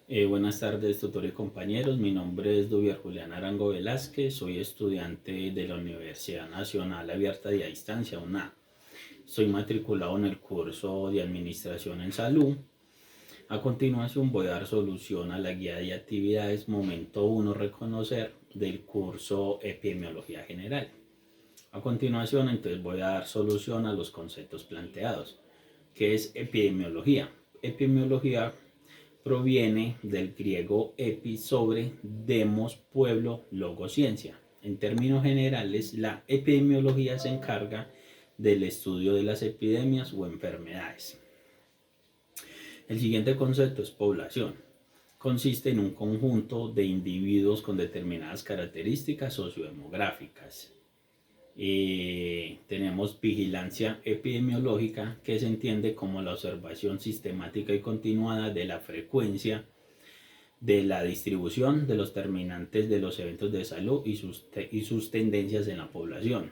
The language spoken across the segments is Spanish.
Buenas tardes, tutor y compañeros. Mi nombre es Duvier Julián Arango Velázquez. Soy estudiante de la Universidad Nacional Abierta de a Distancia, UNA. Soy matriculado en el curso de Administración en Salud. A continuación voy a dar solución a la guía de actividades momento 1 reconocer del curso Epidemiología General. A continuación entonces voy a dar solución a los conceptos planteados. ¿Qué es epidemiología? Epidemiología proviene del griego epi sobre, demos, pueblo, logo, ciencia. En términos generales, la epidemiología se encarga del estudio de las epidemias o enfermedades. El siguiente concepto es población. Consiste en un conjunto de individuos con determinadas características sociodemográficas. Tenemos vigilancia epidemiológica, que se entiende como la observación sistemática y continuada de la frecuencia, de la distribución de los terminantes de los eventos de salud y sus tendencias en la población.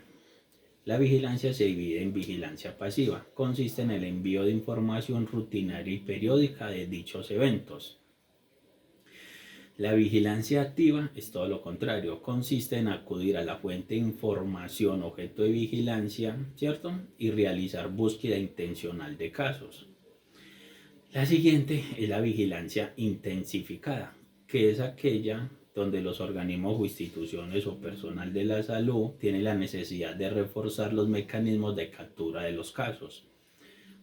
La vigilancia se divide en vigilancia pasiva, consiste en el envío de información rutinaria y periódica de dichos eventos. La vigilancia activa es todo lo contrario, consiste en acudir a la fuente de información objeto de vigilancia, ¿cierto? Y realizar búsqueda intencional de casos. La siguiente es la vigilancia intensificada, que es aquella donde los organismos o instituciones o personal de la salud tienen la necesidad de reforzar los mecanismos de captura de los casos.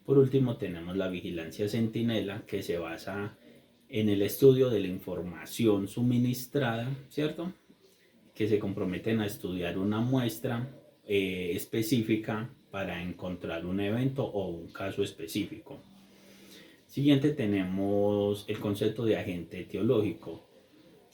Por último, tenemos la vigilancia centinela, que se basa en el estudio de la información suministrada, ¿cierto? Que se comprometen a estudiar una muestra específica para encontrar un evento o un caso específico. Siguiente tenemos el concepto de agente etiológico.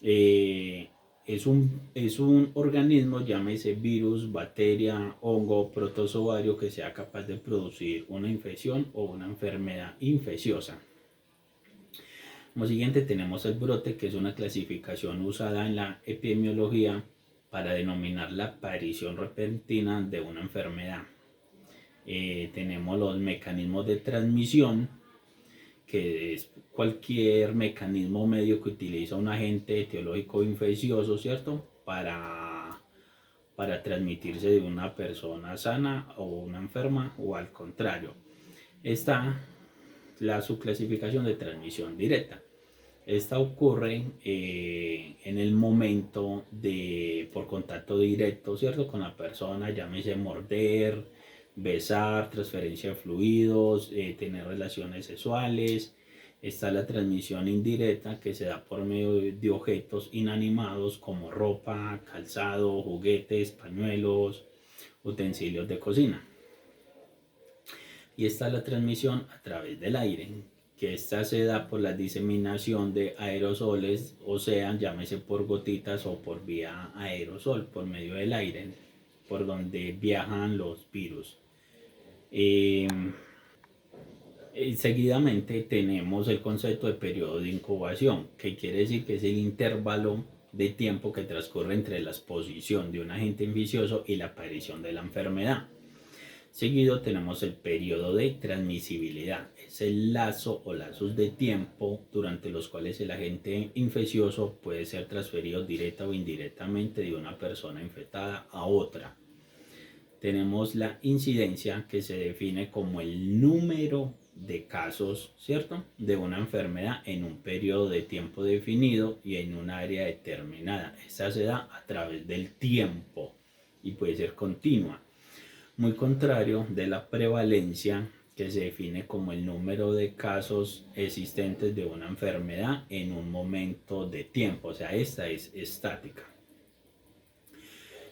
Es un organismo, llámese virus, bacteria, hongo, protozoario, que sea capaz de producir una infección o una enfermedad infecciosa. Como siguiente tenemos el brote, que es una clasificación usada en la epidemiología para denominar la aparición repentina de una enfermedad. Tenemos los mecanismos de transmisión, que es cualquier mecanismo medio que utiliza un agente etiológico infeccioso, ¿cierto? Para transmitirse de una persona sana o una enferma o al contrario. Está la subclasificación de transmisión directa. Esta ocurre en el momento por contacto directo, ¿cierto? Con la persona, llámese morder, besar, transferencia de fluidos, tener relaciones sexuales. Está la transmisión indirecta, que se da por medio de objetos inanimados como ropa, calzado, juguetes, pañuelos, utensilios de cocina. Y está la transmisión a través del aire, que esta se da por la diseminación de aerosoles, o sea, llámese por gotitas o por vía aerosol, por medio del aire, por donde viajan los virus. Seguidamente tenemos el concepto de periodo de incubación, que quiere decir que es el intervalo de tiempo que transcurre entre la exposición de un agente infeccioso y la aparición de la enfermedad. Seguido tenemos el periodo de transmisibilidad, es el lazo o lazos de tiempo durante los cuales el agente infeccioso puede ser transferido directa o indirectamente de una persona infectada a otra. Tenemos la incidencia, que se define como el número de casos, ¿cierto?, de una enfermedad en un periodo de tiempo definido y en un área determinada. Esta se da a través del tiempo y puede ser continua. Muy contrario de la prevalencia, que se define como el número de casos existentes de una enfermedad en un momento de tiempo, o sea, esta es estática.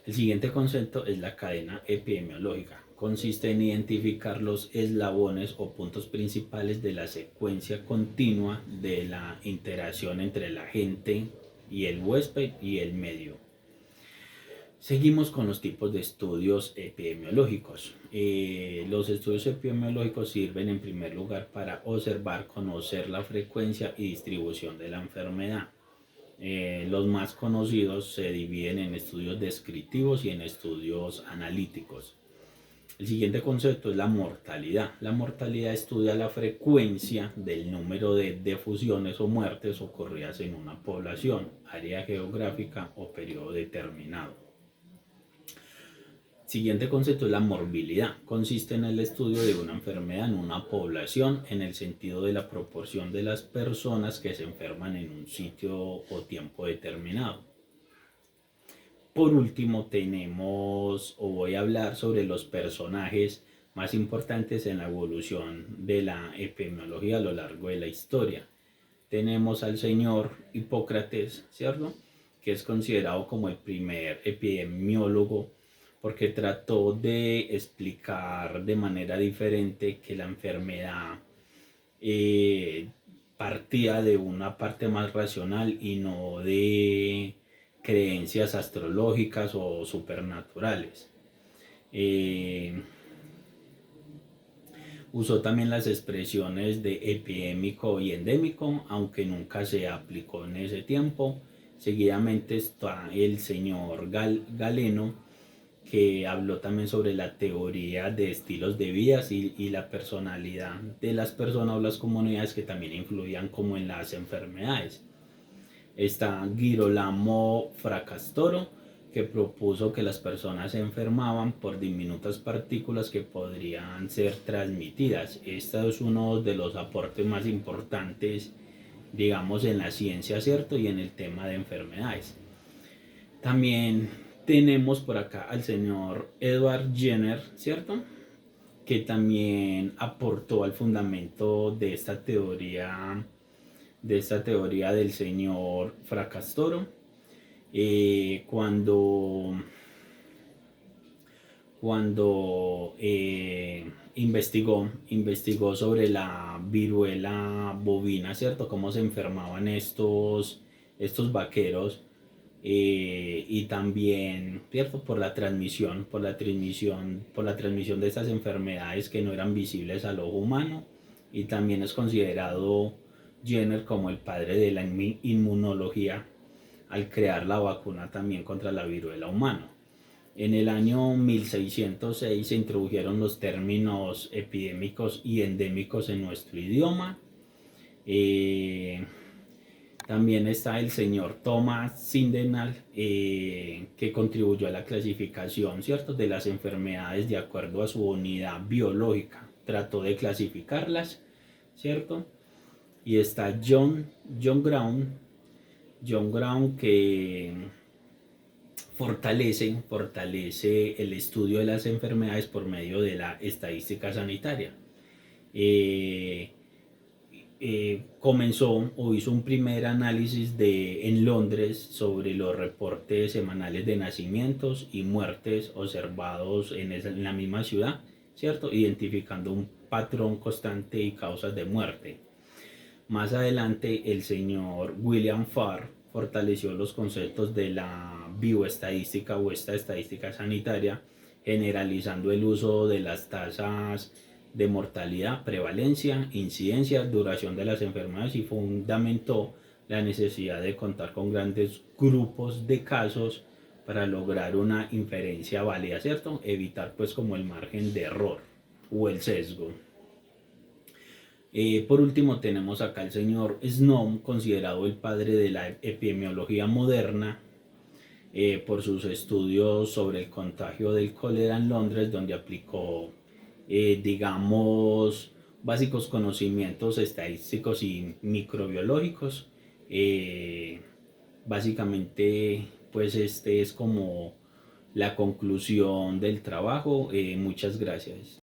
El siguiente concepto es la cadena epidemiológica. Consiste en identificar los eslabones o puntos principales de la secuencia continua de la interacción entre el agente y el huésped y el medio. Seguimos con los tipos de estudios epidemiológicos. Los estudios epidemiológicos sirven en primer lugar para observar, conocer la frecuencia y distribución de la enfermedad. Los más conocidos se dividen en estudios descriptivos y en estudios analíticos. El siguiente concepto es la mortalidad. La mortalidad estudia la frecuencia del número de defunciones o muertes ocurridas en una población, área geográfica o periodo determinado. Siguiente concepto es la morbilidad. Consiste en el estudio de una enfermedad en una población en el sentido de la proporción de las personas que se enferman en un sitio o tiempo determinado. Por último tenemos, o voy a hablar sobre los personajes más importantes en la evolución de la epidemiología a lo largo de la historia. Tenemos al señor Hipócrates, ¿cierto? Que es considerado como el primer epidemiólogo porque trató de explicar de manera diferente que la enfermedad partía de una parte más racional y no de creencias astrológicas o supernaturales. Usó también las expresiones de epidémico y endémico, aunque nunca se aplicó en ese tiempo. Seguidamente está el señor Galeno, que habló también sobre la teoría de estilos de vida y la personalidad de las personas o las comunidades que también influían como en las enfermedades. Está Girolamo Fracastoro, que propuso que las personas se enfermaban por diminutas partículas que podrían ser transmitidas. Este es uno de los aportes más importantes, digamos, en la ciencia, ¿cierto? Y en el tema de enfermedades. También tenemos por acá al señor Edward Jenner, ¿cierto? Que también aportó al fundamento de esta teoría del señor Fracastoro. Cuando investigó sobre la viruela bovina, ¿cierto? Cómo se enfermaban estos vaqueros, y también, ¿cierto? Por la transmisión de estas enfermedades que no eran visibles al ojo humano. Y también es considerado Jenner como el padre de la inmunología al crear la vacuna también contra la viruela humana. En el año 1606 se introdujeron los términos epidémicos y endémicos en nuestro idioma. También está el señor Thomas Sindenal, que contribuyó a la clasificación, ¿cierto?, de las enfermedades de acuerdo a su unidad biológica. Trató de clasificarlas, ¿cierto? Y está John Brown, que fortalece el estudio de las enfermedades por medio de la estadística sanitaria. Comenzó o hizo un primer análisis en Londres sobre los reportes semanales de nacimientos y muertes observados en la misma ciudad, ¿cierto? Identificando un patrón constante y causas de muerte. Más adelante, el señor William Farr fortaleció los conceptos de la bioestadística o esta estadística sanitaria, generalizando el uso de las tasas de mortalidad, prevalencia, incidencia, duración de las enfermedades y fundamentó la necesidad de contar con grandes grupos de casos para lograr una inferencia válida, ¿cierto? Evitar pues como el margen de error o el sesgo. Por último tenemos acá al señor Snow, considerado el padre de la epidemiología moderna, por sus estudios sobre el contagio del cólera en Londres, donde aplicó, digamos, básicos conocimientos estadísticos y microbiológicos. Básicamente, pues este es como la conclusión del trabajo. Muchas gracias.